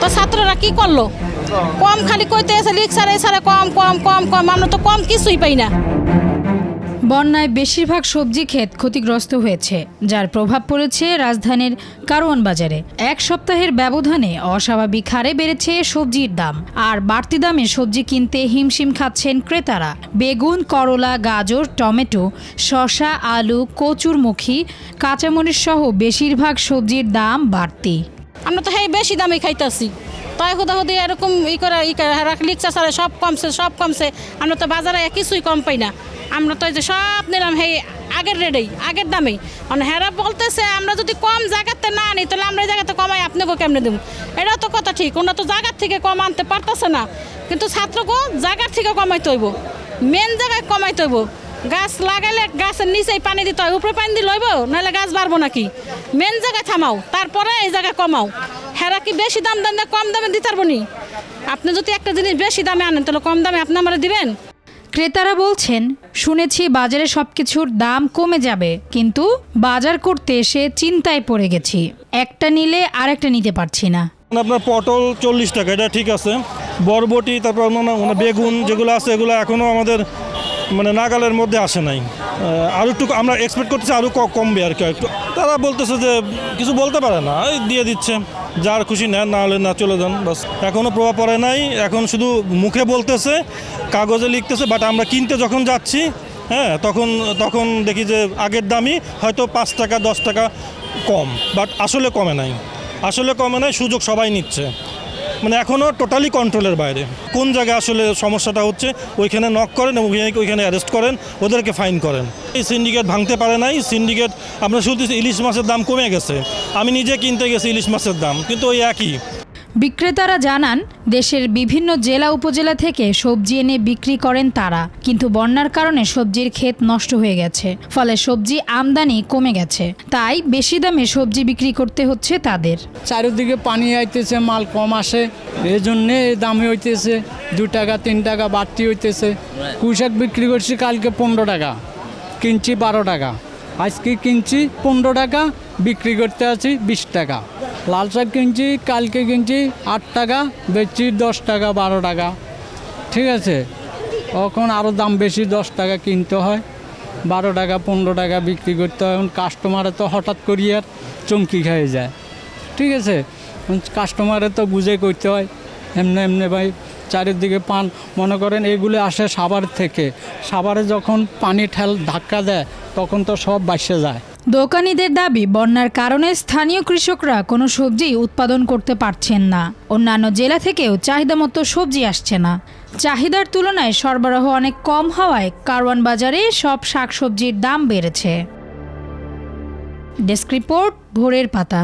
তো ছাত্ররা কি করলো? কম খালি কইতে এসে লিখসারে সারে কম কম কম কম, আমরা তো কম কিছুই পাই না। বন্যায় বেশিরভাগ সবজি ক্ষেত ক্ষতিগ্রস্ত হয়েছে, যার প্রভাব পড়েছে রাজধানীর কারওয়ান বাজারে। এক সপ্তাহের ব্যবধানে অস্বাভাবিক হারে বেড়েছে সবজির দাম, আর বাড়তি দামে সবজি কিনতে হিমশিম খাচ্ছেন ক্রেতারা। বেগুন, করলা, গাজর, টমেটো, শসা, আলু, কচুরমুখী, কাঁচামরিচ সহ বেশিরভাগ সবজির দাম বাড়তি। আমরা তো বেশি দামে খাইতেছি, তাই হুদাহুদি এরকম লিখছা সারে সব কমছে। আমরা তো বাজারে কিছুই কম পাই না। আমরা তো যে সব নিলাম আগের রেটেই, আগের দামেই। মানে হেরা বলতেছে আমরা যদি কম জায়গাতে না আনি তাহলে আমরা এই জায়গাতে কমাই আপনাকে কেমনে দেবো। এটাও তো কথা ঠিক, ওনারা তো জায়গার থেকে কম আনতে পারতেছে না, কিন্তু ছাত্রকে জায়গার থেকে কমাইতে হইব, মেন জায়গায় কমাইতে হইব। গাছ লাগাইলে গাছের নিচেই পানি দিতে হয়, উপরে পানি দিলে হইব, নাহলে গাছ বাড়বো নাকি? মেন জায়গায় থামাও, তারপরে এই জায়গায় কমাও। হেরা কি বেশি দাম দেন না কম দামে দিতে পারবো নি? আপনি যদি একটা জিনিস বেশি দামে আনেন তাহলে কম দামে আপনি আমার দিবেন? ক্রেতারা বলছেন, শুনেছি বাজারে সবকিছুর দাম কমে যাবে, কিন্তু বাজার করতে এসে চিন্তায় পড়ে গেছি। একটা নিলে আরেকটা নিতে পারছি না। আপনার পটল 40 টাকা, এটা ঠিক আছে। বরবটি, তারপর বেগুন যেগুলো আছে এগুলো এখনও আমাদের নাগালের মধ্যে আসে নাই। আরও একটু আমরা এক্সপেক্ট করতেছি আরও কমবে আর কি একটু। তারা বলতেছে যে কিছু বলতে পারে না, দিয়ে দিচ্ছে, যার খুশি নেন, না হলে না চলে যান, বাস। এখনও প্রভাব পড়ে নাই, এখন শুধু মুখে বলতেছে, কাগজে লিখতেছে, বাট আমরা কিনতে যখন যাচ্ছি তখন দেখি যে আগের দামই হয়তো 5 টাকা 10 টাকা কম, বাট আসলে কমে নাই, সুযোগ সবাই নিচ্ছে। এখনও টোটালি কন্ট্রোলের বাইরে। কোন জায়গায় আসলে সমস্যাটা হচ্ছে ওইখানে নক করেন এবং ওইখানে অ্যারেস্ট করেন, ওদেরকে ফাইন করেন। এই সিন্ডিকেট ভাঙতে পারে নাই। সিন্ডিকেট আমরা শুনতেছি ইলিশ মাছের দাম কমে গেছে, আমি নিজে কিনতে গেছি ইলিশ মাছের দাম, কিন্তু ওই একই। বিক্রেতারা জানান, দেশের বিভিন্ন জেলা উপজেলা থেকে সবজি এনে বিক্রি করেন তারা, কিন্তু বন্যার কারণে সবজির ক্ষেত নষ্ট হয়ে গেছে, ফলে সবজি আমদানি কমে গেছে। তাই বেশি দামে সবজি বিক্রি করতে হচ্ছে তাদের। চারিদিকে পানি আইতেছে, মাল কম আসে, এই জন্যে দামি হইতেছে, 2 টাকা 3 টাকা বাড়তি হইতেছে। কুশাক বিক্রি করছি কালকে 15 টাকা, কিনছি 12 টাকা। আজকে কিনছি 15 টাকা, বিক্রি করতে আছি 20 টাকা। লাল শাক কিনছি কালকে কিনছি 8 টাকা, বেচছি 10 টাকা 12 টাকা। ঠিক আছে, এখন আরও দাম বেশি, 10 টাকা কিনতে হয়, 12 টাকা 15 টাকা বিক্রি করতে হয়। এখন কাস্টমারে তো হঠাৎ করিয়ে আর চমকি খেয়ে যায়। ঠিক আছে, কাস্টমারে তো বুঝে করতে হয়। এমনি ভাই চারিদিকে পান, মনে করেন এগুলো আসে সাভার থেকে। সাভারে যখন পানি ধাক্কা দেয় তখন তো সব বাইসে যায়। দোকানিদের দাবি, বন্যার কারণে স্থানীয় কৃষকরা কোনো সবজি উৎপাদন করতে পারছেন না। অন্যান্য জেলা থেকেও চাহিদা মতো সবজি আসছে না। চাহিদার তুলনায় সরবরাহ অনেক কম হওয়ায় কারওয়ান বাজারে সব শাকসবজির দাম বেড়েছে। ডেস্ক রিপোর্ট, ভোরের পাতা।